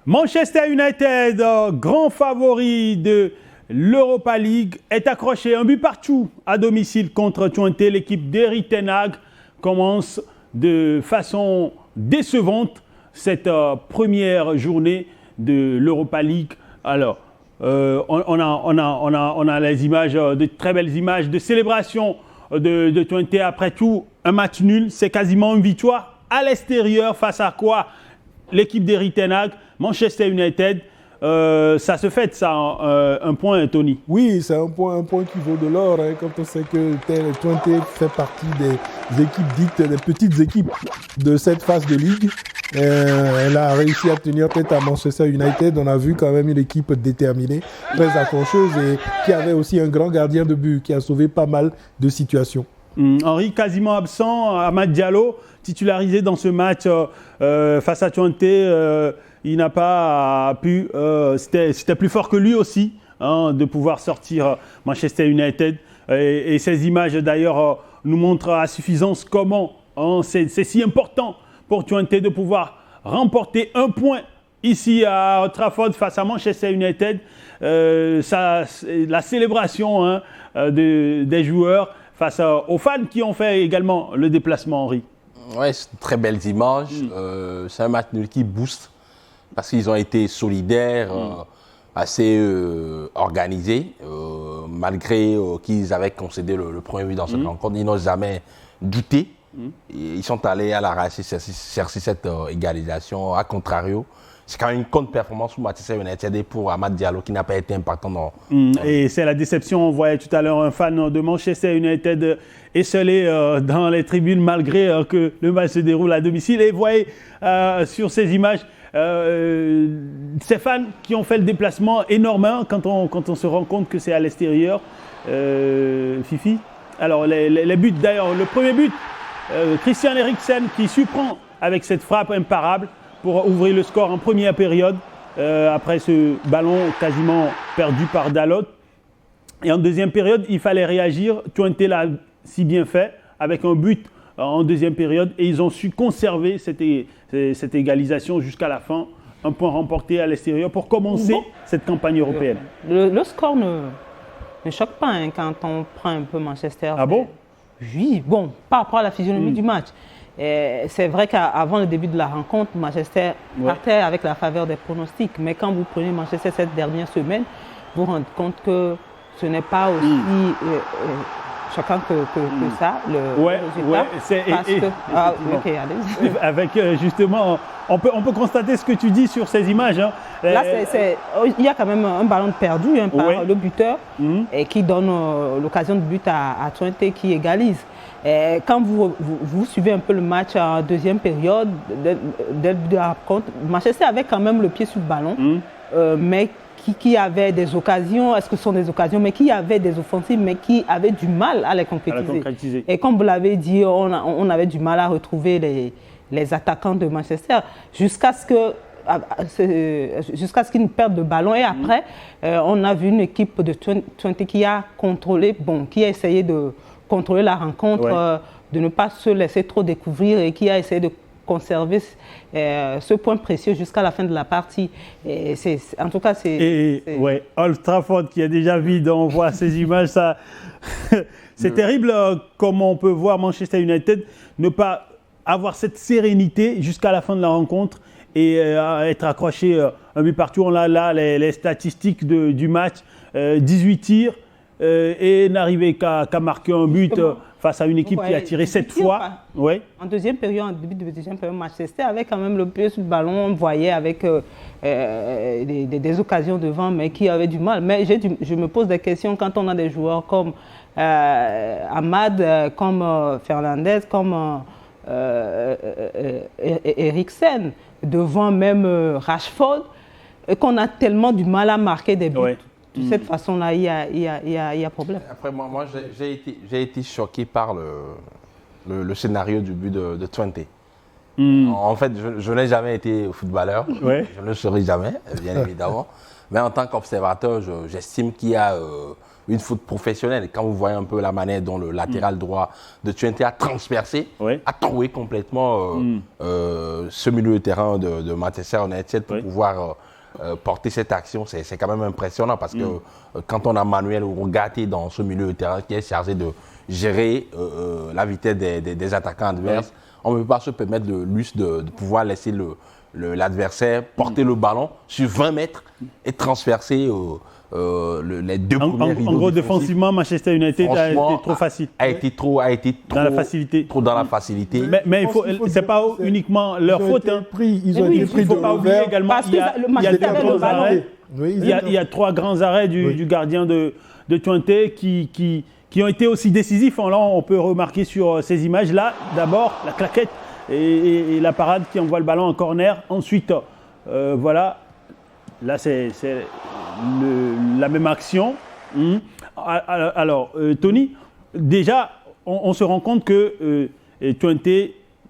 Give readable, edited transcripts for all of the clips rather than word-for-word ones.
Manchester United, grand favori de l'Europa League, est accroché un but partout à domicile contre Twente. L'équipe d'Erik ten Hag commence de façon décevante cette première journée de l'Europa League. Alors, on a les images, de très belles images de célébration de Twente. Après tout, un match nul, c'est quasiment une victoire à l'extérieur. Face à quoi? L'équipe d'Erik ten Hag, Manchester United. Ça se fait, ça, un point, Tony. Oui, c'est un point qui vaut de l'or, hein, quand on sait que Twente fait partie des équipes dites, des petites équipes de cette phase de ligue. Elle a réussi à tenir tête à Manchester United. On a vu quand même une équipe déterminée, très accrocheuse et qui avait aussi un grand gardien de but qui a sauvé pas mal de situations. Henry quasiment absent, Amad Diallo titularisé dans ce match face à Twente. Il n'a pas pu, c'était plus fort que lui aussi, hein, de pouvoir sortir Manchester United. Et ces images d'ailleurs nous montrent à suffisance comment c'est si important pour Twente de pouvoir remporter un point ici à Old Trafford face à Manchester United. La célébration des joueurs face aux fans qui ont fait également le déplacement, Henri. Oui, c'est de très belles images. C'est un match nul qui booste parce qu'ils ont été solidaires, assez organisés, malgré qu'ils avaient concédé le premier but dans cette rencontre. Ils n'ont jamais douté. Ils sont allés à l'arraché chercher cette égalisation. A contrario, c'est quand même une contre-performance pour Manchester United et pour Amad Diallo qui n'a pas été impactant dans... Et c'est la déception. On voyait tout à l'heure un fan de Manchester United esselé dans les tribunes malgré que le match se déroule à domicile. Et vous voyez sur ces images ces fans qui ont fait le déplacement énormément quand on se rend compte que c'est à l'extérieur. Fifi. Alors les buts d'ailleurs, le premier but, Christian Eriksen qui surprend avec cette frappe imparable pour ouvrir le score en première période, après ce ballon quasiment perdu par Dalot. Et en deuxième période, il fallait réagir. Twente l'a si bien fait avec un but en deuxième période et ils ont su conserver cette égalisation jusqu'à la fin. Un point remporté à l'extérieur pour commencer cette campagne européenne. Le score ne choque pas quand on prend un peu Manchester. Ah bon? Oui, bon, par rapport à la physionomie du match. C'est vrai qu'avant le début de la rencontre, Manchester partait avec la faveur des pronostics. Mais quand vous prenez Manchester cette dernière semaine, vous vous rendez compte que ce n'est pas aussi choquant que ça, le résultat. Avec justement, on peut constater ce que tu dis sur ces images. Hein. Là, il y a quand même un ballon perdu par le buteur et qui donne l'occasion de but à Twente qui égalise. Et quand vous suivez un peu le match en deuxième période, dès le début de la rencontre, Manchester avait quand même le pied sur le ballon, mais qui avait des occasions, est-ce que ce sont des occasions, mais qui avait des offensives, mais qui avaient du mal à les concrétiser. Et comme vous l'avez dit, on avait du mal à retrouver les attaquants de Manchester jusqu'à ce qu'ils ne perdent le ballon. Et après, on a vu une équipe de Twente qui a contrôlé, qui a essayé de contrôler la rencontre, de ne pas se laisser trop découvrir et qui a essayé de conserver ce point précieux jusqu'à la fin de la partie. Et en tout cas, c'est... Old Trafford qui est déjà vide, on voit ces images, ça... c'est terrible comment on peut voir Manchester United ne pas avoir cette sérénité jusqu'à la fin de la rencontre et être accroché un but partout. On a là les statistiques du match, 18 tirs et n'arriver qu'à marquer un but face à une équipe qui a tiré 7 fois. En deuxième période, en début de deuxième période, Manchester avait quand même le pied sur le ballon, on voyait avec des occasions devant, mais qui avaient du mal. Mais je me pose des questions quand on a des joueurs comme Amad, comme Fernandez, comme Eriksen, devant même Rashford, et qu'on a tellement du mal à marquer des buts. De cette façon-là, il y a problème. Après, moi j'ai été choqué par le scénario du but de Twente. En fait, je n'ai jamais été footballeur. Ouais. Je ne le serai jamais, bien évidemment. Mais en tant qu'observateur, j'estime qu'il y a une faute professionnelle. Et quand vous voyez un peu la manière dont le latéral droit de Twente a transpercé, a troué complètement ce milieu de terrain de Manchester United pour pouvoir porter cette action, c'est quand même impressionnant parce que quand on a Manuel Ugarte dans ce milieu de terrain qui est chargé de gérer la vitesse des attaquants adverses, on ne peut pas se permettre le luxe de pouvoir laisser l'adversaire porter le ballon sur 20 mètres et transpercer les deux premiers rideaux. En gros, défensivement, Manchester United a été trop facile. A été trop dans la facilité. Trop dans la facilité. Mais c'est pas uniquement leur faute. Ils ont été pris Il ne faut pas oublier également qu'il y a 3 grands arrêts du gardien de Twente qui ont été aussi décisifs. Là, on peut remarquer sur ces images-là, d'abord, la claquette et la parade qui envoie le ballon en corner. Ensuite, voilà, là, c'est la même action. Alors, Tony, déjà, on se rend compte que Twente,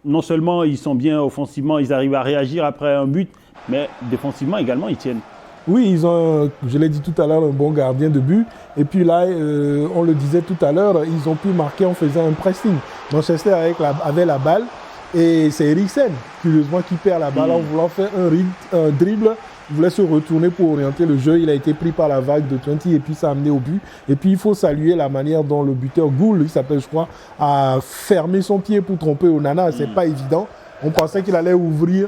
non seulement ils sont bien offensivement, ils arrivent à réagir après un but, mais défensivement également, ils tiennent. Oui, ils ont, je l'ai dit tout à l'heure, un bon gardien de but. Et puis là, on le disait tout à l'heure, ils ont pu marquer en faisant un pressing. Manchester avait la balle et c'est Eriksen, curieusement, qui perd la balle en voulant faire un dribble. Il voulait se retourner pour orienter le jeu. Il a été pris par la vague de Twente et puis ça a amené au but. Et puis il faut saluer la manière dont le buteur Gould, il s'appelle je crois, a fermé son pied pour tromper Onana. C'est pas évident. On pensait qu'il allait ouvrir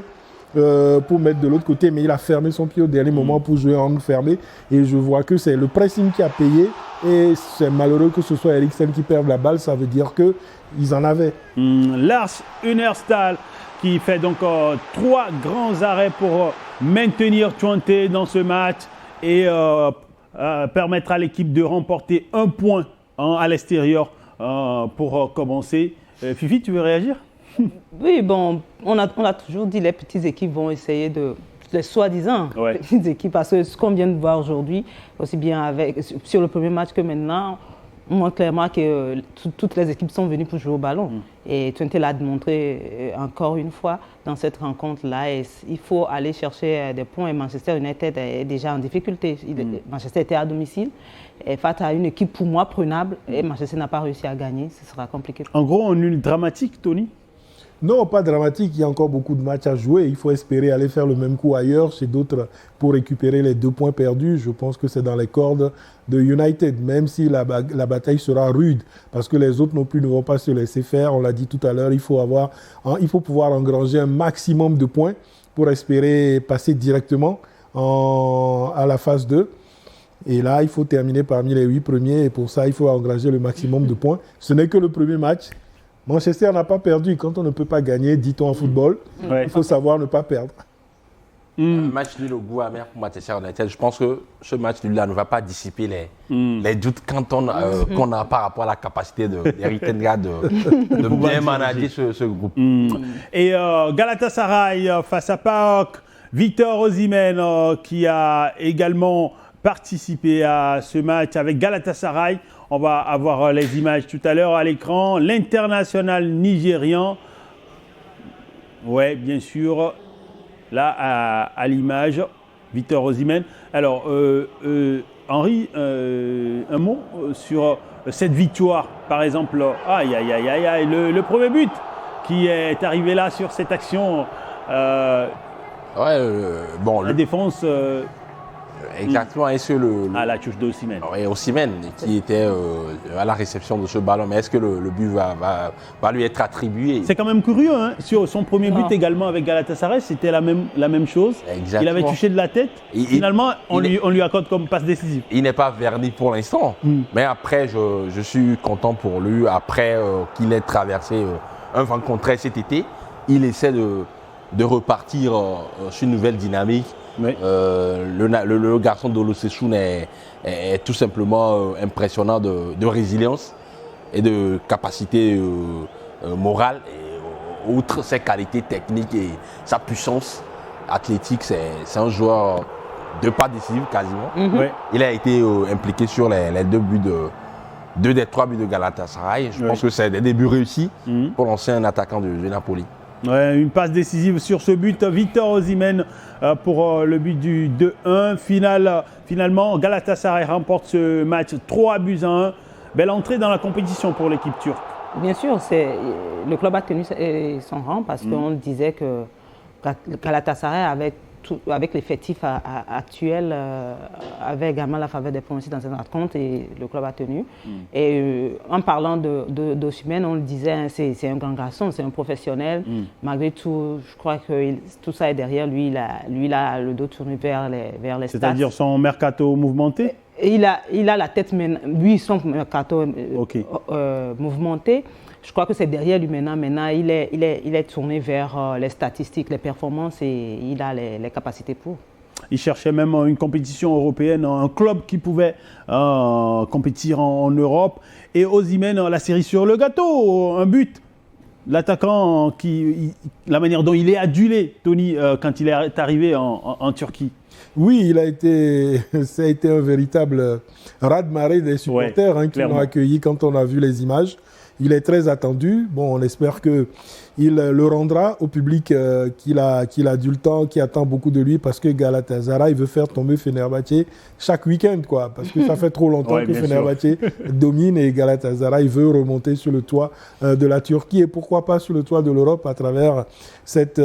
pour mettre de l'autre côté, mais il a fermé son pied au dernier moment pour jouer en fermé. Et je vois que c'est le pressing qui a payé. Et c'est malheureux que ce soit Eriksen qui perde la balle. Ça veut dire qu'ils en avaient. Lars Unerstal qui fait donc 3 grands arrêts pour maintenir Twente dans ce match et permettre à l'équipe de remporter 1 point à l'extérieur pour commencer. Fifi, tu veux réagir? Oui, bon, on a toujours dit que les petites équipes vont essayer les soi-disant petites équipes, parce que ce qu'on vient de voir aujourd'hui, aussi bien sur le premier match que maintenant, on montre clairement que toutes les équipes sont venues pour jouer au ballon. Et Twente l'a démontré encore une fois dans cette rencontre-là. Et il faut aller chercher des points. Et Manchester United est déjà en difficulté. Manchester était à domicile. Et face à une équipe pour moi prenable, et Manchester n'a pas réussi à gagner. Ce sera compliqué. En gros, en nul dramatique, Tony? Non, pas dramatique. Il y a encore beaucoup de matchs à jouer. Il faut espérer aller faire le même coup ailleurs, chez d'autres, pour récupérer les 2 points perdus. Je pense que c'est dans les cordes de United, même si la bataille sera rude, parce que les autres non plus ne vont pas se laisser faire. On l'a dit tout à l'heure, il faut pouvoir engranger un maximum de points pour espérer passer directement à la phase 2. Et là, il faut terminer parmi les 8 premiers. Et pour ça, il faut engranger le maximum de points. Ce n'est que le premier match. Manchester n'a pas perdu. Quand on ne peut pas gagner, dit-on en football, il faut savoir ne pas perdre. Un match nul au goût amer pour Manchester United. Je pense que ce match nul-là ne va pas dissiper les doutes qu'on a par rapport à la capacité d'Erik ten Hag de bien manager ce groupe. Et Galatasaray face à PAOK, Victor Osimhen qui a également participé à ce match avec Galatasaray. On va avoir les images tout à l'heure à l'écran. L'international nigérian. Ouais, bien sûr. Là, à l'image, Victor Osimhen. Alors, Henri, un mot sur cette victoire, par exemple. Aïe, aïe, aïe, aïe, aïe, le premier but qui est arrivé là sur cette action. La défense. Exactement. Est-ce que la touche d'Osimhen. Oui, Osimhen qui était à la réception de ce ballon. Mais est-ce que le but va lui être attribué? C'est quand même curieux. Hein, sur son premier but également avec Galatasaray, c'était la même chose. Exactement. Il avait touché de la tête. Finalement, on lui accorde comme passe décisive. Il n'est pas verni pour l'instant. Mais après, je suis content pour lui. Après qu'il ait traversé un vent contraire cet été, il essaie de repartir sur une nouvelle dynamique. Oui. Le garçon d'Oloseschoun est tout simplement impressionnant de résilience et de capacité morale. Et, outre ses qualités techniques et sa puissance athlétique, c'est un joueur de pas décisif quasiment. Oui. Il a été impliqué sur les 2 des 3 buts de Galatasaray. Je pense que c'est des débuts réussis pour l'ancien attaquant de Napoli. Ouais, une passe décisive sur ce but. Victor Osimhen pour le but du 2-1. Finalement, Galatasaray remporte ce match 3-1. Belle entrée dans la compétition pour l'équipe turque. Bien sûr, le club a tenu son rang parce qu'on disait que Galatasaray avec l'effectif actuel avait également la faveur des pronostics dans cette rencontre et le club a tenu. Et en parlant d'Osimhen, on le disait, c'est un grand garçon, c'est un professionnel. Malgré tout, je crois que tout ça est derrière lui. Il a le dos tourné vers les stats. C'est-à-dire son mercato mouvementé? Il a la tête, lui, son mercato mouvementé. Je crois que c'est derrière lui maintenant. Maintenant, il est tourné vers les statistiques, les performances et il a les capacités pour. Il cherchait même une compétition européenne, un club qui pouvait compétir en Europe. Et Osimhen, la cerise sur le gâteau, un but. L'attaquant, la manière dont il est adulé, Tony, quand il est arrivé en Turquie. Oui, ça a été un véritable raz-de-marée des supporters qui l'ont accueilli quand on a vu les images. Il est très attendu. Bon, on espère qu'il le rendra au public qu'il adultant, qui attend beaucoup de lui parce que Galatasaray veut faire tomber Fenerbahçe chaque week-end, quoi. Parce que ça fait trop longtemps que Fenerbahçe domine et Galatasaray veut remonter sur le toit de la Turquie et pourquoi pas sur le toit de l'Europe à travers cette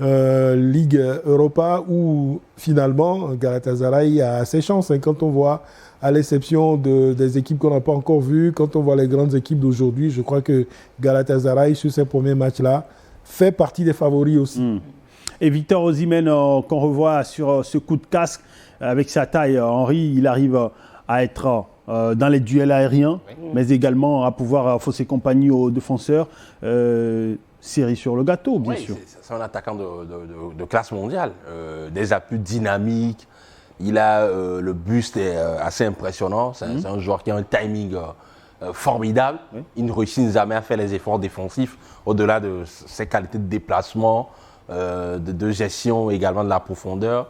Ligue Europa où finalement Galatasaray a ses chances. Quand on voit, à l'exception des équipes qu'on n'a pas encore vues, quand on voit les grandes équipes d'aujourd'hui, je crois que Galatasaray, sur ces premiers matchs-là, fait partie des favoris aussi. Et Victor Osimhen, qu'on revoit sur ce coup de casque, avec sa taille, Henri, il arrive à être dans les duels aériens, mais également à pouvoir fausser compagnie aux défenseurs. Série sur le gâteau, bien sûr. C'est un attaquant de classe mondiale, des appuis dynamiques. Il a le buste est assez impressionnant. C'est un joueur qui a un timing formidable. Il ne réussit jamais à faire les efforts défensifs au-delà de ses qualités de déplacement, de gestion également de la profondeur.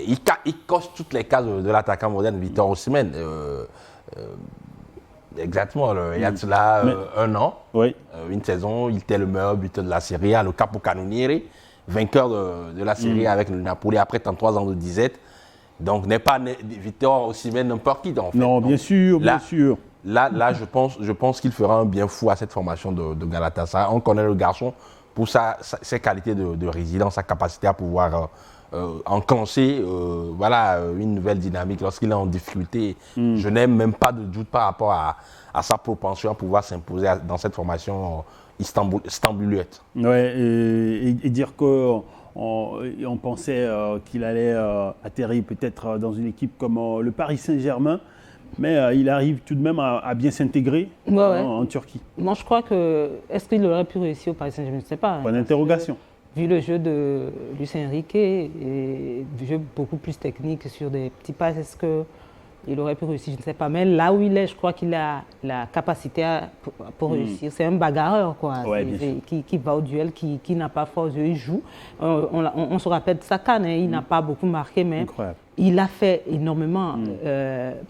Il coche toutes les cases de l'attaquant moderne Victor Osimhen. Exactement, il y a de cela un an, une saison, il était le meilleur buteur de la Serie A, le capocannoniere, vainqueur de la Serie A avec le Napoli après 33 ans de disette. Donc n'est pas Victor Osimhen n'importe qui en fait. Non, bien sûr. Là, je pense qu'il fera un bien fou à cette formation de Galatasaray. On connaît le garçon pour ses qualités de résidence, sa capacité à pouvoir enclencher une nouvelle dynamique lorsqu'il est en difficulté. Je n'ai même pas de doute par rapport à sa propension à pouvoir s'imposer dans cette formation istanbuliette. Ouais, et dire qu'on pensait qu'il allait atterrir peut-être dans une équipe comme le Paris Saint-Germain, mais il arrive tout de même à bien s'intégrer en Turquie. Moi, je crois que... Est-ce qu'il aurait pu réussir au Paris Saint-Germain? Je ne sais pas. Point d'interrogation. Vu le jeu de Luis Enrique et du jeu beaucoup plus technique sur des petits passes, est-ce qu'il aurait pu réussir? Je ne sais pas. Mais là où il est, je crois qu'il a la capacité pour réussir. C'est un bagarreur, quoi. Qui va au duel, qui n'a pas fort aux yeux, il joue. On se rappelle de sa canne, il n'a pas beaucoup marqué, mais il a fait énormément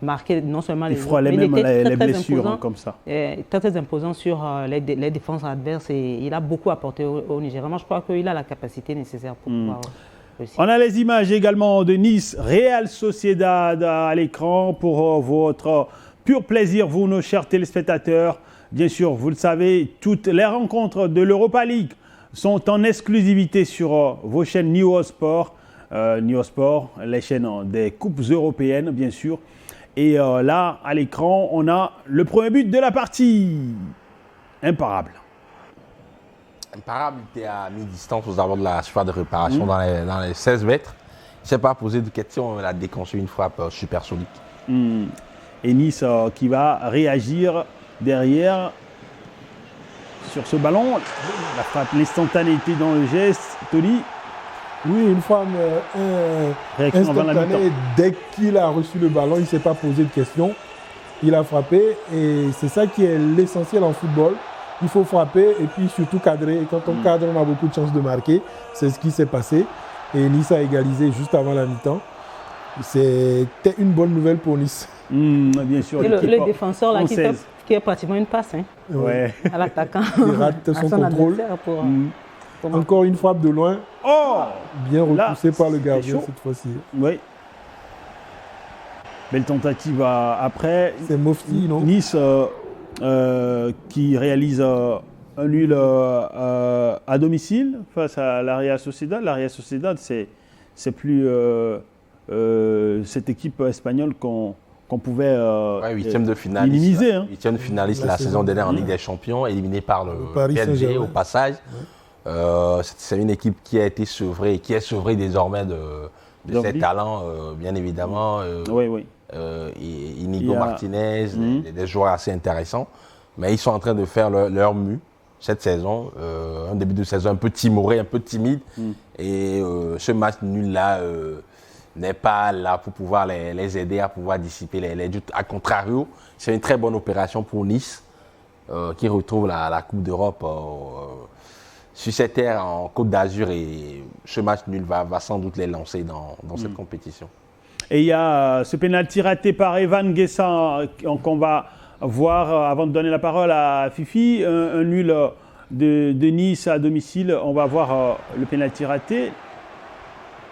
marquer non seulement les frôlait même les blessures comme ça. Très imposant sur les défenses adverses et il a beaucoup apporté au Nigeria. Moi, je crois qu'il a la capacité nécessaire pour pouvoir réussir. On a les images également de Nice, Real Sociedad à l'écran pour votre pur plaisir, vous, nos chers téléspectateurs. Bien sûr, vous le savez, toutes les rencontres de l'Europa League sont en exclusivité sur vos chaînes Neosport. Neosport, les chaînes des coupes européennes, bien sûr. Et là, à l'écran, on a le premier but de la partie. Imparable. Imparable, il était à mi-distance aux abords de la surface de réparation dans les 16 mètres. Il ne s'est pas posé de questions, il a déconçu une frappe supersonique. Et Nice qui va réagir derrière sur ce ballon. La frappe, l'instantanéité dans le geste, Tony. Oui, une fois instantanée, dès qu'il a reçu le ballon, il ne s'est pas posé de questions. Il a frappé et c'est ça qui est l'essentiel en football. Il faut frapper et puis surtout cadrer. Et quand on cadre, on a beaucoup de chances de marquer. C'est ce qui s'est passé. Et Nice a égalisé juste avant la mi-temps. C'était une bonne nouvelle pour Nice. Bien sûr. Et le défenseur là, qui est pratiquement une passe à l'attaquant. Il rate son contrôle. Encore une frappe de loin. Oh, bien repoussée là, par le gardien chaud. cette fois-ci. Oui. Belle tentative après. C'est Mofti, non? Nice qui réalise un nul à domicile face à la Real Sociedad. La Real Sociedad, c'est plus cette équipe espagnole qu'on pouvait huitième de finaliste, minimiser. Hein. Huitième de finaliste la saison dernière en Ligue des Champions, éliminé par le Paris PSG Saint-Germain. au passage. C'est une équipe qui a été sevrée et qui est sevrée désormais de ses talents, bien évidemment. Oui. Inigo Martinez, des joueurs assez intéressants. Mais ils sont en train de faire leur mue cette saison. Un début de saison un peu timoré, un peu timide. Et ce match nul-là n'est pas là pour pouvoir les aider à pouvoir dissiper les doutes. A contrario, c'est une très bonne opération pour Nice qui retrouve la Coupe d'Europe sur cette terre en Côte d'Azur. Et ce match nul va sans doute les lancer dans cette compétition. Et il y a ce pénalty raté par Evan Guessant qu'on va voir avant de donner la parole à Fifi. Un nul de Nice à domicile. On va voir le pénalty raté.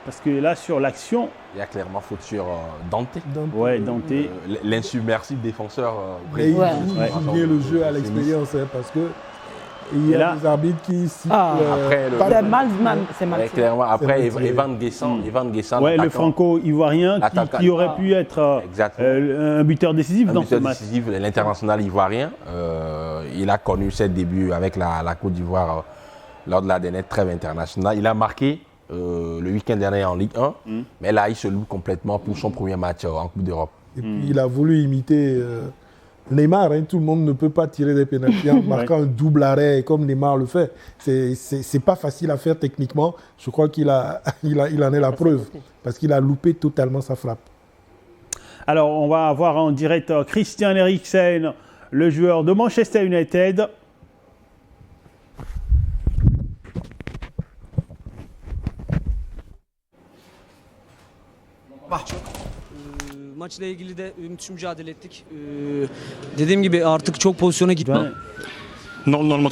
Parce que là, sur l'action... Il y a clairement faute sur Dante. Ouais, Dante. L'insubmersible défenseur Mais il brésilien. joue bien le jeu à l'expérience, hein, parce que il y a des arbitres qui sifflent. Après, c'est mal. Clairement, après, Evan Guessant, ouais, le franco-ivoirien qui aurait pu être un buteur décisif dans ce match. L'international ivoirien, il a connu ses débuts avec la Côte d'Ivoire lors de la dernière trêve internationale. Il a marqué le week-end dernier en Ligue 1, mais là, il se loue complètement pour son premier match en Coupe d'Europe. Et puis, il a voulu imiter Neymar. Hein, tout le monde ne peut pas tirer des pénaltys en marquant un double arrêt comme Neymar le fait. C'est pas facile à faire techniquement. Je crois qu'il il en est la preuve, parce qu'il a loupé totalement sa frappe. Alors, on va avoir en direct Christian Eriksen, le joueur de Manchester United. Maçla ilgili de müthiş mücadele ettik. Dediğim gibi artık çok pozisyona gitme. Normalement.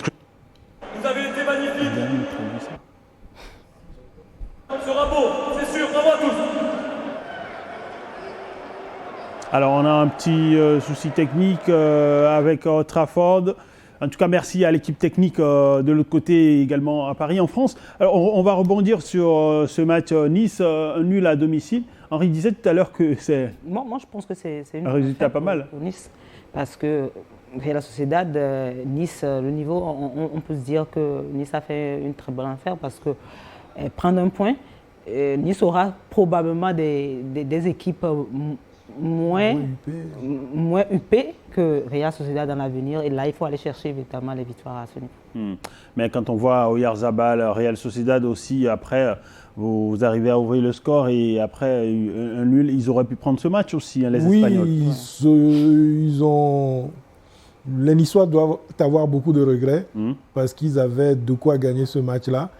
Vous avez été magnifique. Sera beau, c'est sûr, bravo à tous. Alors, on a un petit souci technique avec Trafford. En tout cas, merci à l'équipe technique de l'autre côté, également à Paris, en France. Alors, on va rebondir sur ce match Nice, nul à domicile. Henri disait tout à l'heure que c'est Moi, je pense que c'est un résultat pas mal. Pour Nice, parce que la Sociedad, Nice, le niveau, on peut se dire que Nice a fait une très bonne affaire parce que prendre un point, Nice aura probablement des équipes moins huppées que Real Sociedad dans l'avenir. Et là, il faut aller chercher évidemment les victoires à ce niveau. Mais quand on voit Oyarzabal, Real Sociedad aussi, après, vous arrivez à ouvrir le score et après un nul, ils auraient pu prendre ce match aussi, hein, les Espagnols. Les Niçois doivent avoir beaucoup de regrets parce qu'ils avaient de quoi gagner ce match-là.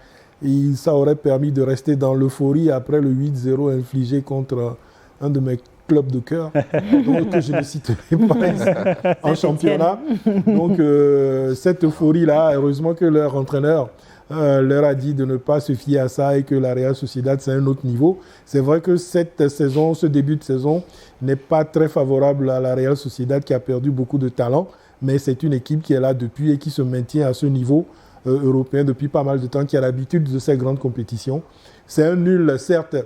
Et ça aurait permis de rester dans l'euphorie après le 8-0 infligé contre un de mes clubs de cœur, donc que je ne citerai pas en championnat. Donc cette euphorie-là, heureusement que leur entraîneur leur a dit de ne pas se fier à ça et que la Real Sociedad, c'est un autre niveau. C'est vrai que cette saison, ce début de saison n'est pas très favorable à la Real Sociedad qui a perdu beaucoup de talent, mais c'est une équipe qui est là depuis et qui se maintient à ce niveau européen depuis pas mal de temps, qui a l'habitude de ces grandes compétitions. C'est un nul, certes,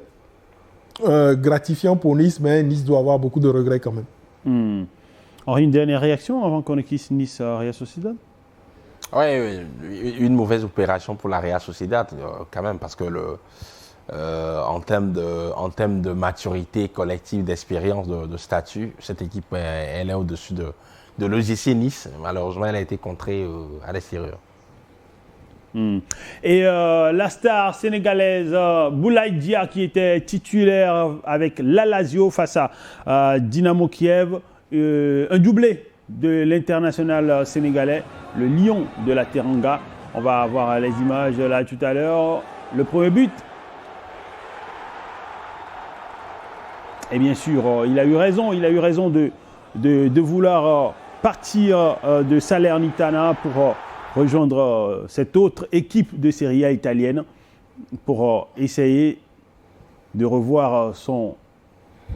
gratifiant pour Nice, mais Nice doit avoir beaucoup de regrets quand même. Henri, une dernière réaction avant qu'on quitte Nice-Real Sociedad? Oui, une mauvaise opération pour la Real Sociedad quand même, parce que en termes de maturité collective, d'expérience, de statut, cette équipe elle est au-dessus de l'OGC Nice. Malheureusement, elle a été contrée à l'extérieur. Et la star sénégalaise Boulaye Dia, qui était titulaire avec la Lazio face à Dynamo Kiev, un doublé de l'international sénégalais, le Lion de la Teranga. On va avoir les images là tout à l'heure. Le premier but. Et bien sûr, il a eu raison de vouloir partir de Salernitana rejoindre cette autre équipe de Serie A italienne pour essayer de revoir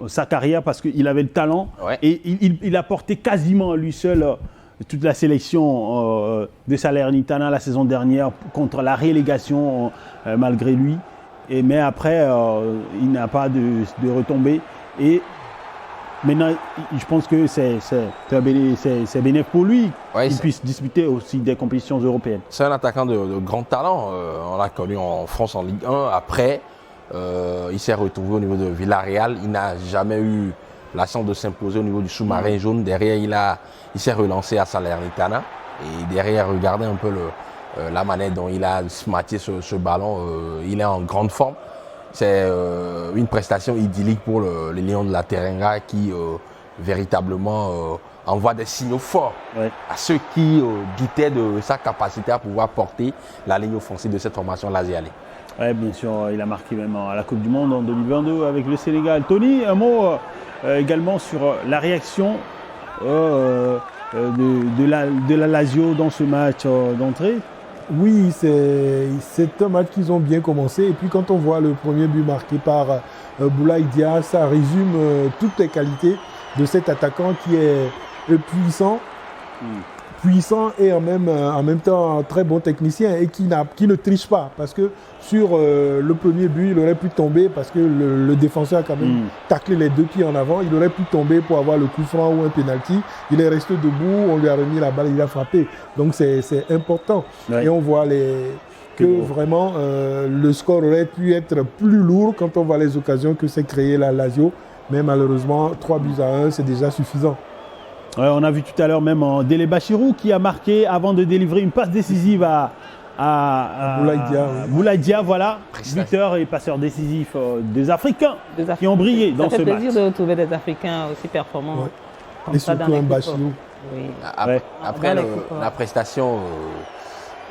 sa carrière parce qu'il avait le talent et il a porté quasiment lui seul toute la sélection de Salernitana la saison dernière contre la relégation malgré lui. Mais après, il n'a pas de retombée. Et maintenant, je pense que c'est bénéfique pour lui qu'il puisse disputer aussi des compétitions européennes. C'est un attaquant de grand talent. On l'a connu en France en Ligue 1. Après, il s'est retrouvé au niveau de Villarreal. Il n'a jamais eu la chance de s'imposer au niveau du sous-marin jaune. Derrière, il s'est relancé à Salernitana. Et derrière, regardez un peu la manière dont il a smatché ce ballon. Il est en grande forme. C'est une prestation idyllique pour les Lions de la Teranga qui véritablement envoie des signaux forts à ceux qui doutaient de sa capacité à pouvoir porter la ligne offensive de cette formation Laziale. Oui, bien sûr, il a marqué même à la Coupe du Monde en 2022 avec le Sénégal. Tony, un mot également sur la réaction de la Lazio dans ce match d'entrée. Oui, c'est un match qu'ils ont bien commencé. Et puis quand on voit le premier but marqué par Boulaye Dia, ça résume toutes les qualités de cet attaquant qui est puissant et en même temps un très bon technicien et qui ne triche pas. Parce que sur le premier but, il aurait pu tomber parce que le défenseur a quand même taclé les 2 pieds en avant. Il aurait pu tomber pour avoir le coup franc ou un penalty. Il est resté debout, on lui a remis la balle, il a frappé. Donc c'est important. Et on voit que vraiment le score aurait pu être plus lourd quand on voit les occasions que s'est créé la Lazio. Mais malheureusement, 3-1, c'est déjà suffisant. Ouais, on a vu tout à l'heure même Dele Bachirou qui a marqué avant de délivrer une passe décisive à Boulaye Dia, voilà, buteur et passeur décisif des Africains qui ont brillé dans ce match. Ça fait plaisir de retrouver des Africains aussi performants. Et surtout un Bachirou. Oui. Après, la prestation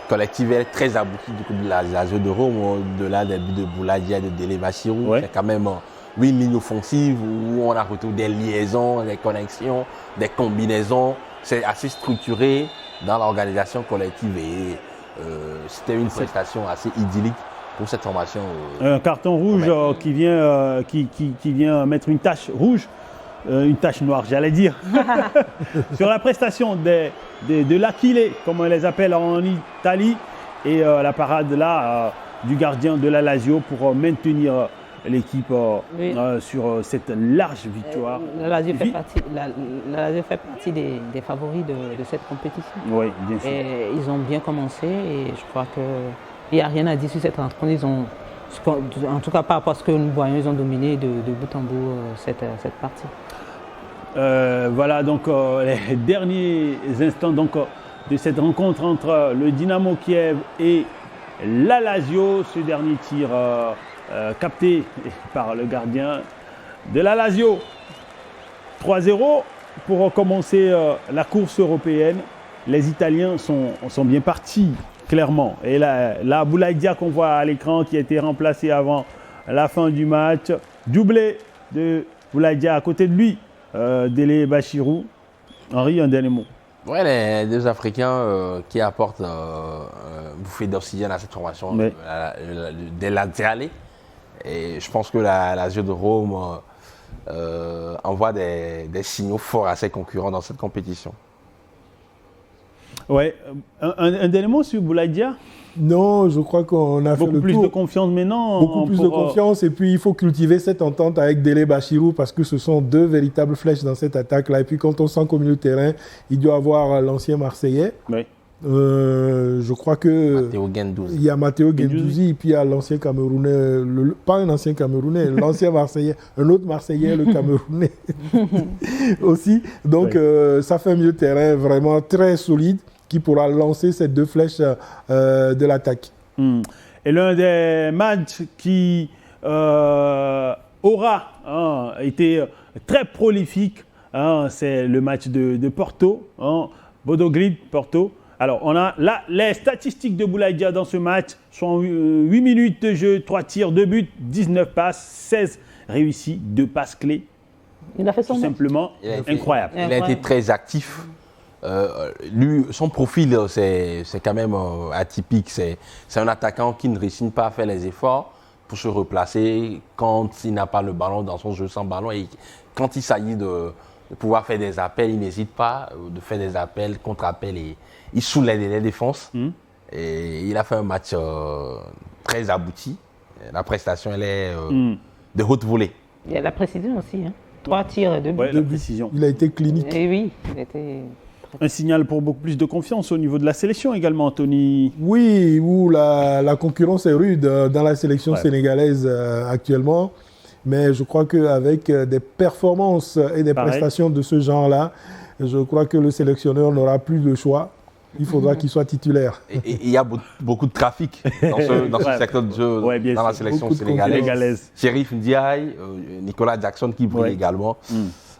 collective est très aboutie du coup de la Lazio de Rome, au-delà des buts de Boulaye Dia et de Dele Bachirou. C'est quand même une ligne offensive où on a retrouvé des liaisons, des connexions, des combinaisons. C'est assez structuré dans l'organisation collective et c'était une prestation assez idyllique pour cette formation. Un carton rouge qui vient mettre une tache rouge, une tache noire, j'allais dire, sur la prestation de l'Aquilé, comme on les appelle en Italie, et la parade là du gardien de la Lazio pour maintenir l'équipe sur cette large victoire. La Lazio fait partie des favoris de cette compétition. Oui, bien sûr. Et ils ont bien commencé et je crois qu'il n'y a rien à dire sur cette rencontre. En tout cas, par rapport à ce que nous voyons, ils ont dominé de bout en bout cette partie. Voilà donc les derniers instants de cette rencontre entre le Dynamo Kiev et la Lazio. Ce dernier tir capté par le gardien de la Lazio. 3-0 pour commencer la course européenne. Les Italiens sont bien partis, clairement. Et là Boulaye Dia qu'on voit à l'écran qui a été remplacé avant la fin du match. Doublé de Boulaye Dia à côté de lui. Dele Bachirou. Henri, un dernier mot. Ouais, les deux Africains qui apportent une bouffée d'oxygène à cette formation de Laziale. Et je pense que la Lazio de Rome envoie des signaux forts à ses concurrents dans cette compétition. Ouais, un dernier mot sur Boulaye Dia? Non, je crois qu'on a fait le tour. Beaucoup plus de confiance maintenant. Beaucoup plus de confiance et puis il faut cultiver cette entente avec Dele Bachirou parce que ce sont 2 véritables flèches dans cette attaque-là. Et puis quand on sent qu'au milieu de terrain, il doit avoir l'ancien Marseillais. Oui. Je crois que Matteo Guendouzi. Il y a Matteo Guendouzi et puis il y a l'ancien Camerounais, pas un ancien Camerounais, l'ancien Marseillais, un autre Marseillais, le Camerounais aussi. Donc ça fait un milieu de terrain vraiment très solide qui pourra lancer ces 2 flèches de l'attaque. Et l'un des matchs qui aura été très prolifique, c'est le match de Porto, Bodo Glimt, Porto. Alors, on a là les statistiques de Boulaye Dia dans ce match. Sont 8 minutes de jeu, 3 tirs, 2 buts, 19 passes, 16 réussis, 2 passes clés. Il a fait son tout simplement incroyable. Il a été très actif. Lui, son profil, c'est quand même atypique. C'est un attaquant qui ne réussit pas à faire les efforts pour se replacer quand il n'a pas le ballon dans son jeu sans ballon. Et quand il s'agit de pouvoir faire des appels, il n'hésite pas de faire des appels, contre-appels, et il soulève les défenses. Et il a fait un match très abouti. La prestation, elle est de haute volée. Il y a la précision aussi. 3 tirs, 2 buts. Ouais, la précision. Il a été clinique. Et oui, il était... Un signal pour beaucoup plus de confiance au niveau de la sélection également, Tony. Oui, où la concurrence est rude dans la sélection sénégalaise actuellement. Mais je crois qu'avec des performances et des prestations de ce genre-là, je crois que le sélectionneur n'aura plus de choix. Il faudra qu'il soit titulaire. Et il y a beaucoup de trafic dans ce secteur de jeu, dans la sélection sénégalaise. Chérif Ndiaye, Nicolas Jackson qui brille également.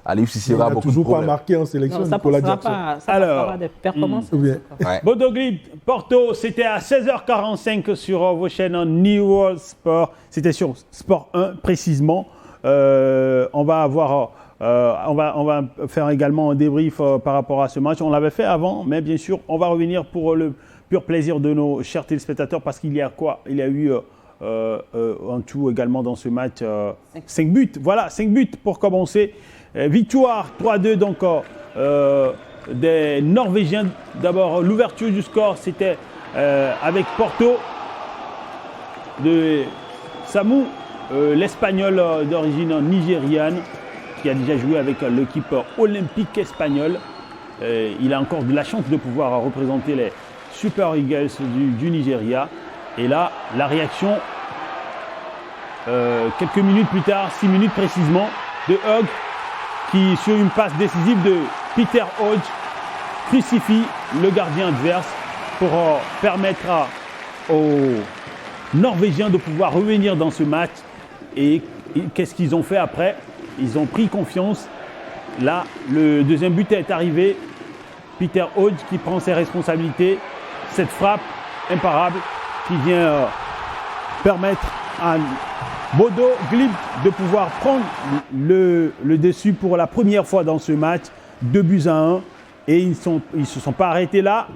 Aliou Cissé il n'a beaucoup toujours de problèmes. pas marqué en sélection, Nicolas Jackson. Alors, des performances. Bodo Glimt, Porto, c'était à 16h45 sur vos chaînes en New World Sport. C'était sur Sport 1 précisément. On va faire également un débrief par rapport à ce match. On l'avait fait avant, mais bien sûr, on va revenir pour le pur plaisir de nos chers téléspectateurs parce qu'il y a quoi? Il y a eu en tout également dans ce match 5 buts. Voilà, 5 buts pour commencer. Victoire 3-2 donc des Norvégiens. D'abord, l'ouverture du score, c'était avec Porto de Samu, l'Espagnol d'origine nigériane, qui a déjà joué avec l'équipe olympique espagnole. Il a encore de la chance de pouvoir représenter les Super Eagles du Nigeria. Et là, la réaction, quelques minutes plus tard, 6 minutes précisément, de Hug, qui, sur une passe décisive de Peter Hodge, crucifie le gardien adverse pour permettre aux Norvégiens de pouvoir revenir dans ce match. Et qu'est-ce qu'ils ont fait après? Ils ont pris confiance. Là, le deuxième but est arrivé. Peter Hodge qui prend ses responsabilités. Cette frappe imparable qui vient permettre à Bodo Glimt de pouvoir prendre le dessus pour la première fois dans ce match, 2-1. Et ils ne se sont pas arrêtés là.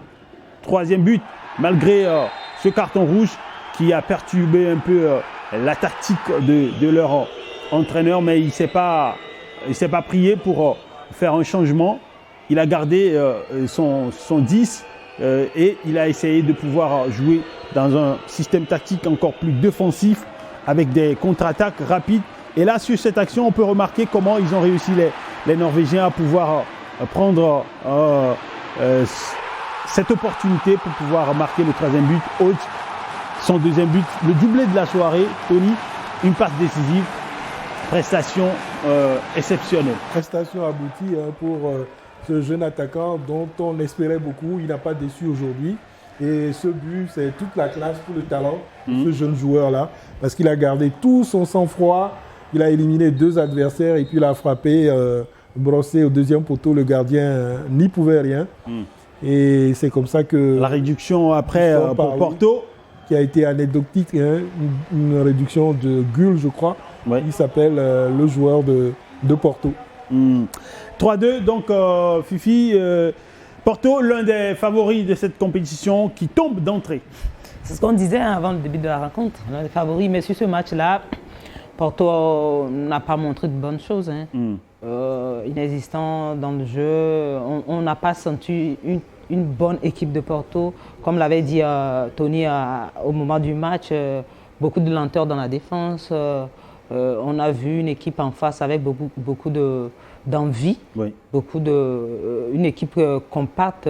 Troisième but, malgré ce carton rouge qui a perturbé un peu la tactique de leur entraîneur, mais il ne s'est pas prié pour faire un changement. Il a gardé son 10 et il a essayé de pouvoir jouer dans un système tactique encore plus défensif avec des contre-attaques rapides. Et là, sur cette action, on peut remarquer comment ils ont réussi, les Norvégiens, à pouvoir prendre cette opportunité pour pouvoir marquer le troisième but. Hodge, son deuxième but, le doublé de la soirée, Tony, une passe décisive, prestation exceptionnelle. Prestation aboutie pour ce jeune attaquant dont on espérait beaucoup. Il n'a pas déçu aujourd'hui. Et ce but, c'est toute la classe, tout le talent de ce jeune joueur-là. Parce qu'il a gardé tout son sang-froid. Il a éliminé 2 adversaires et puis il a frappé, brossé au deuxième poteau. Le gardien n'y pouvait rien. Et c'est comme ça que... La réduction après pour Porto. Qui a été anecdotique, hein, une réduction de Gull, je crois. Ouais. Il s'appelle le joueur de Porto. 3-2, donc Fifi, Porto, l'un des favoris de cette compétition qui tombe d'entrée. C'est ce qu'on disait avant le début de la rencontre, l'un des favoris. Mais sur ce match-là, Porto n'a pas montré de bonnes choses. Hein. Inexistant dans le jeu, on n'a pas senti une bonne équipe de Porto. Comme l'avait dit Tony au moment du match, beaucoup de lenteur dans la défense. On a vu une équipe en face avec beaucoup d'envie, une équipe compacte,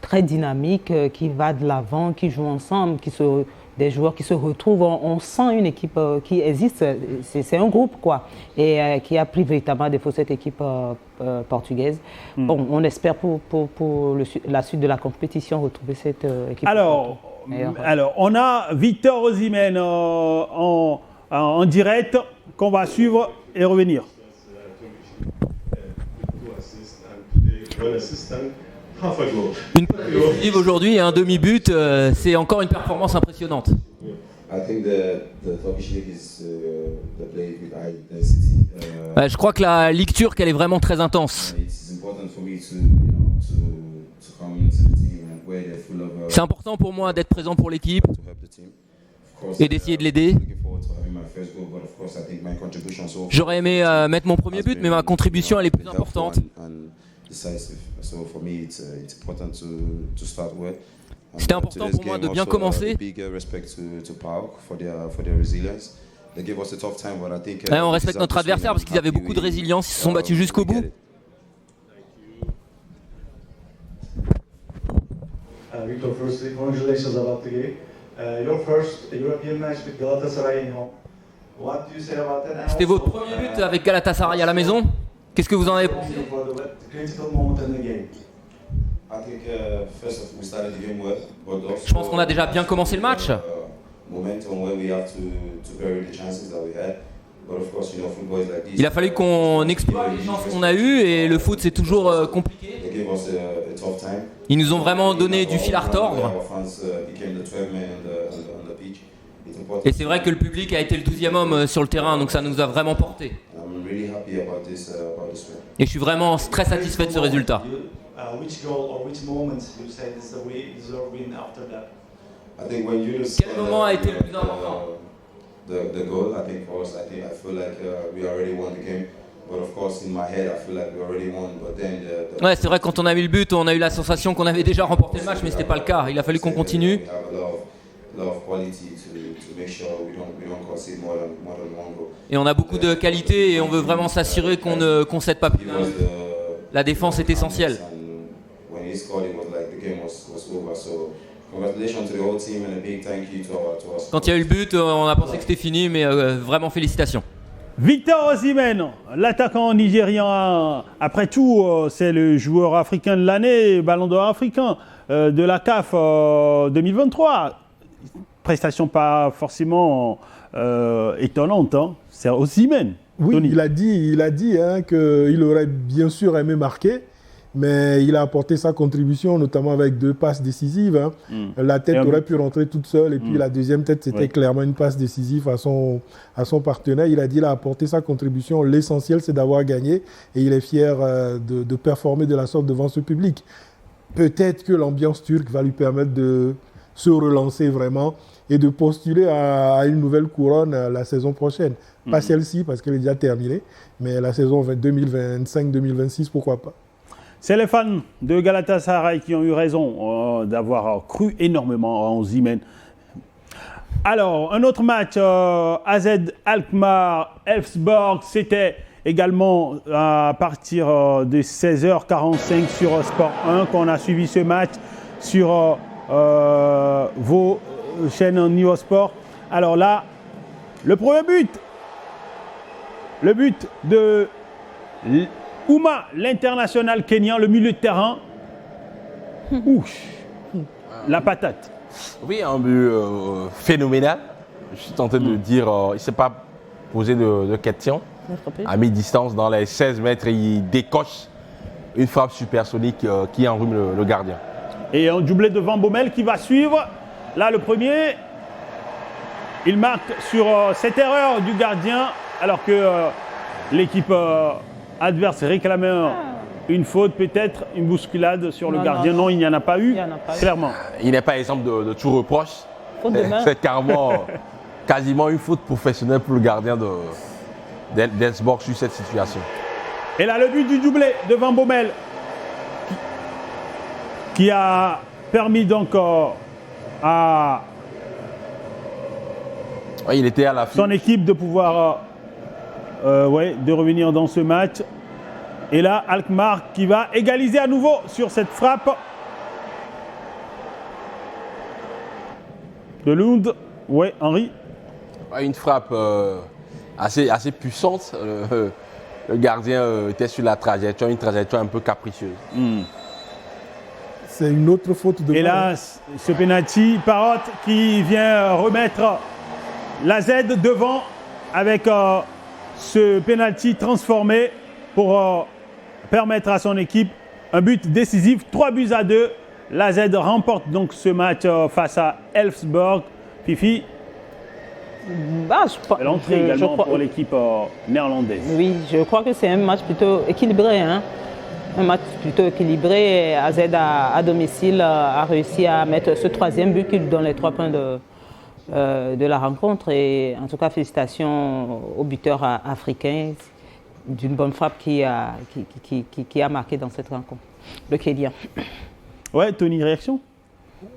très dynamique, qui va de l'avant, qui joue ensemble, des joueurs qui se retrouvent. On sent une équipe qui existe, c'est un groupe quoi, et qui a pris véritablement défaut cette équipe portugaise. Bon, on espère pour la suite de la compétition retrouver cette équipe. Alors, on a Victor Osimhen en direct qu'on va suivre et revenir. Une décisive aujourd'hui et un demi-but, c'est encore une performance impressionnante. Je crois que la Ligue turque, elle est vraiment très intense. C'est important pour moi d'être présent pour l'équipe et d'essayer de l'aider. J'aurais aimé mettre mon premier but, mais ma contribution elle est plus importante. C'était important pour moi de bien commencer. Ouais, on respecte notre adversaire parce qu'ils avaient beaucoup de résilience, ils se sont battus jusqu'au bout. Victor, firstly, congratulations about the game. Your first European match with Galatasaray in home. What do you say about that? C'était votre premier but avec Galatasaray à la maison. Qu'est-ce que vous en avez pensé? Je pense qu'on a déjà bien commencé le match. Il a fallu qu'on exploite les chances qu'on a eues et le foot c'est toujours compliqué. Ils nous ont vraiment donné du fil à retordre. Et c'est vrai que le public a été le 12e homme sur le terrain, donc ça nous a vraiment porté. Et je suis vraiment très satisfait de ce résultat. Quel moment a été le plus important? Ouais, c'est vrai, quand on a mis le but, on a eu la sensation qu'on avait déjà remporté le match, mais ce n'était pas le cas. Il a fallu qu'on continue. Et on a beaucoup de qualité et on veut vraiment s'assurer qu'on ne concède pas plus d'un but. La défense est essentielle. Quand il y a eu le but, on a pensé que c'était fini, mais vraiment félicitations. Victor Osimhen, l'attaquant nigérian, après tout, c'est le joueur africain de l'année, ballon d'or africain de la CAF 2023. Prestation pas forcément étonnante, hein. C'est Osimhen. Oui, Tony. il a dit hein, qu'il aurait bien sûr aimé marquer, mais il a apporté sa contribution, notamment avec 2 passes décisives. Hein. La tête aurait pu rentrer toute seule, et puis la deuxième tête, c'était clairement une passe décisive à son partenaire. Il a dit qu'il a apporté sa contribution. L'essentiel, c'est d'avoir gagné, et il est fier de performer de la sorte devant ce public. Peut-être que l'ambiance turque va lui permettre de se relancer vraiment et de postuler à une nouvelle couronne la saison prochaine. Pas celle-ci, parce qu'elle est déjà terminée, mais la saison 2025-2026, pourquoi pas. C'est les fans de Galatasaray qui ont eu raison d'avoir cru énormément en Osimhen. Alors, un autre match, AZ Alkmaar, Elfsborg, c'était également à partir de 16h45 sur Sport 1 qu'on a suivi ce match sur vos chaînes Neosport. Alors là, le premier but, le but de Ouma, l'international kenyan, le milieu de terrain. Ouch, la patate. Oui, un but phénoménal. Je suis tenté de dire, il ne s'est pas posé de questions. À mi-distance, dans les 16 mètres, il décoche une frappe supersonique qui enrhume le gardien. Et un doublé de Van Bommel qui va suivre. Là, le premier, il marque sur cette erreur du gardien, alors que l'équipe adverse réclamait une faute, peut-être une bousculade sur le gardien. Non, il n'y en a pas eu, clairement. Il n'est pas exemple de tout reproche. C'est quasiment une faute professionnelle pour le gardien d'Elfsborg sur cette situation. Et là, le but du doublé de Van Bommel qui a permis donc à il était à la son équipe de pouvoir de revenir dans ce match. Et là, Alkmaar qui va égaliser à nouveau sur cette frappe de Lund. Ouais, Henri. Une frappe assez puissante. Le gardien était sur la trajectoire, une trajectoire un peu capricieuse. C'est une autre faute de... Et là, ce penalty, Parrott qui vient remettre la Z devant avec ce penalty transformé pour permettre à son équipe un but décisif, 3-2. La Z remporte donc ce match face à Elfsborg. Fifi, l'entrée également pour l'équipe néerlandaise. Oui, je crois que c'est un match plutôt équilibré. Hein. un match plutôt équilibré. AZ à domicile a réussi à mettre ce 3e but qui lui donne les 3 points de la rencontre. Et en tout cas, félicitations aux buteurs africains d'une bonne frappe qui a marqué dans cette rencontre. Le Kédien. Ouais, Tony, réaction?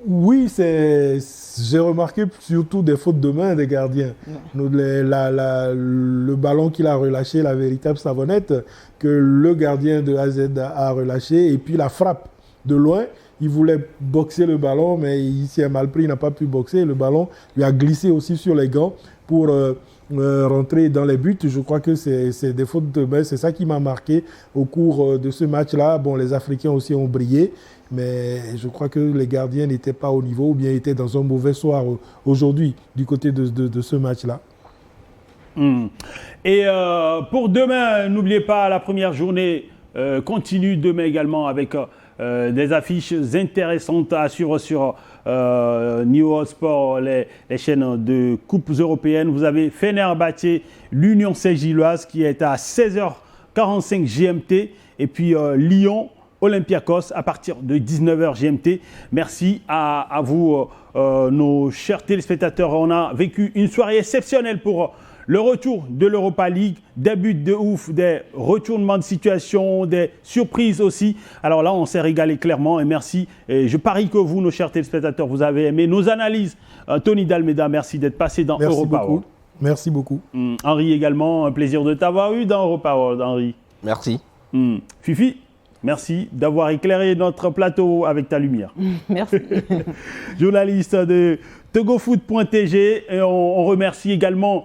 Oui, j'ai remarqué surtout des fautes de main des gardiens. Le ballon qu'il a relâché, la véritable savonnette que le gardien de AZ a relâché, et puis la frappe de loin. Il voulait boxer le ballon, mais il s'est mal pris, il n'a pas pu boxer. Le ballon lui a glissé aussi sur les gants pour rentrer dans les buts. Je crois que c'est des fautes de main. C'est ça qui m'a marqué au cours de ce match-là. Bon, les Africains aussi ont brillé, mais je crois que les gardiens n'étaient pas au niveau ou bien étaient dans un mauvais soir aujourd'hui du côté de ce match-là. Et pour demain, n'oubliez pas, la première journée continue demain également avec des affiches intéressantes à suivre sur New Sport, les chaînes de coupes européennes. Vous avez Fenerbahçe, l'Union Saint-Gilloise qui est à 16h45 GMT, et puis Lyon, Olympiakos à partir de 19h GMT. Merci à vous, nos chers téléspectateurs. On a vécu une soirée exceptionnelle pour le retour de l'Europa League, des buts de ouf, des retournements de situation, des surprises aussi. Alors là, on s'est régalé clairement et merci. Et je parie que vous, nos chers téléspectateurs, vous avez aimé nos analyses. Tony Dalméda, merci d'être passé dans Europa World. Merci beaucoup. Henri également, un plaisir de t'avoir eu dans Europa World, Henri. Merci. Fifi, merci d'avoir éclairé notre plateau avec ta lumière. Merci. Journaliste de togofoot.tg, et on remercie également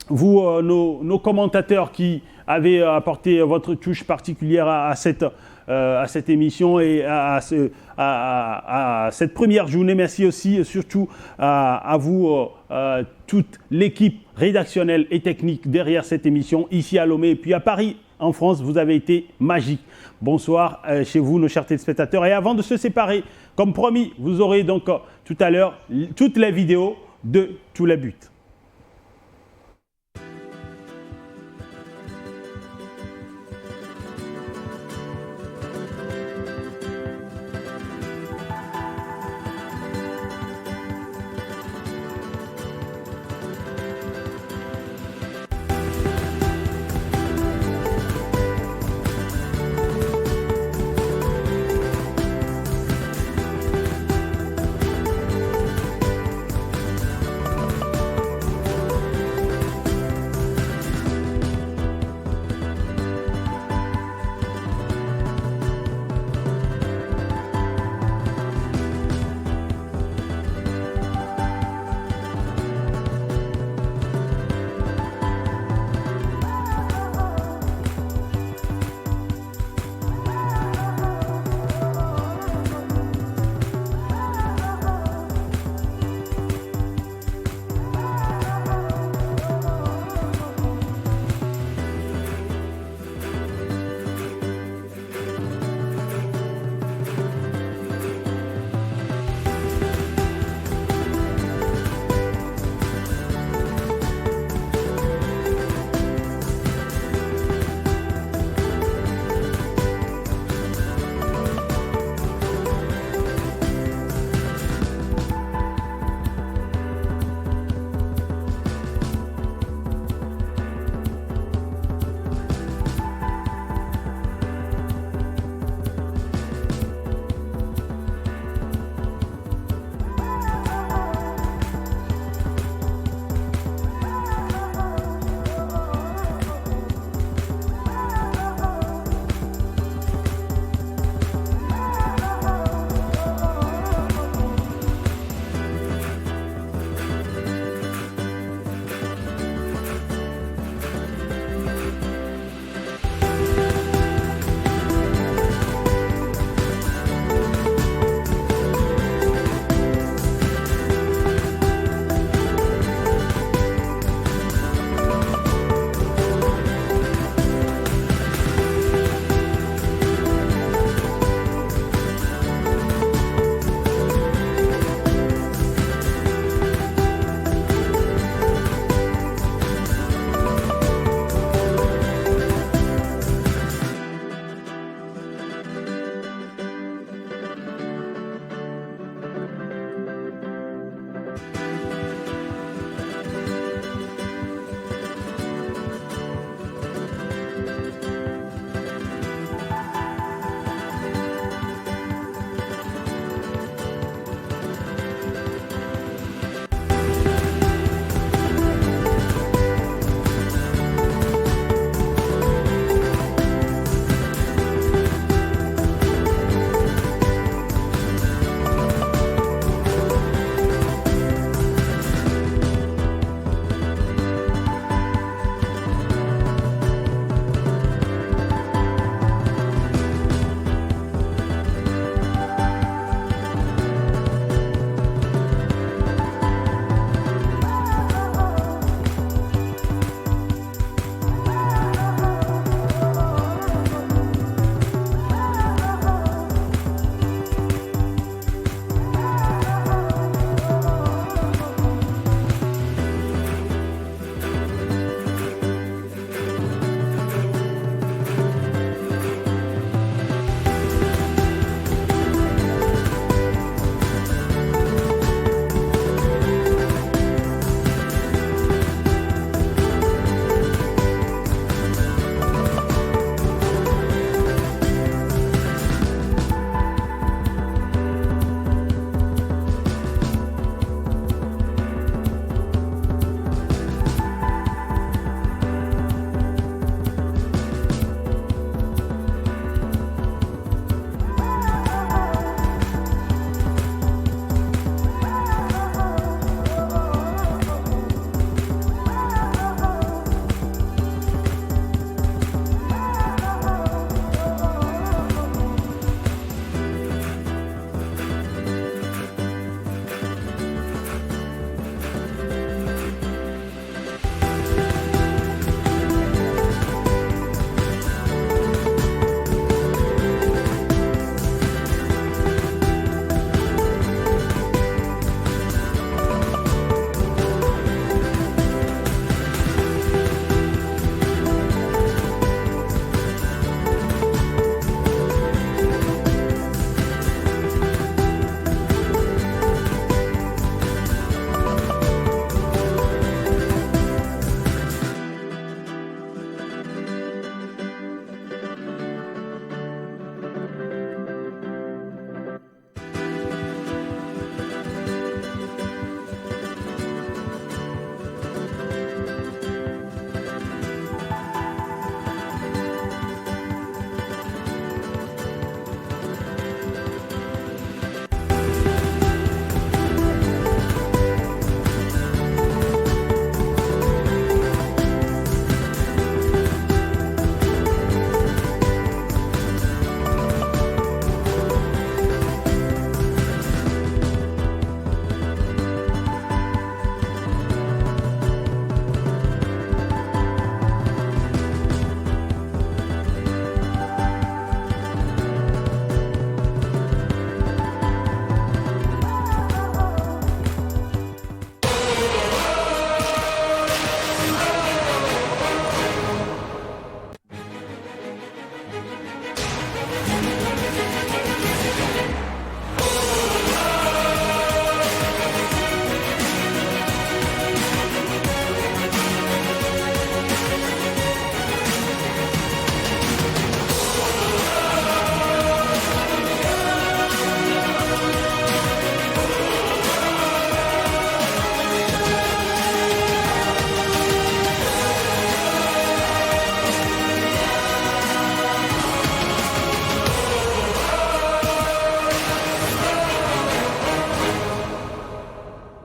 vous, nos commentateurs qui avez apporté votre touche particulière à cette émission et à cette première journée. Merci aussi, surtout à vous, toute l'équipe rédactionnelle et technique derrière cette émission, ici à Lomé et puis à Paris, en France. Vous avez été magique. Bonsoir chez vous, nos chers téléspectateurs. Et avant de se séparer, comme promis, vous aurez donc tout à l'heure toutes les vidéos de tous les buts.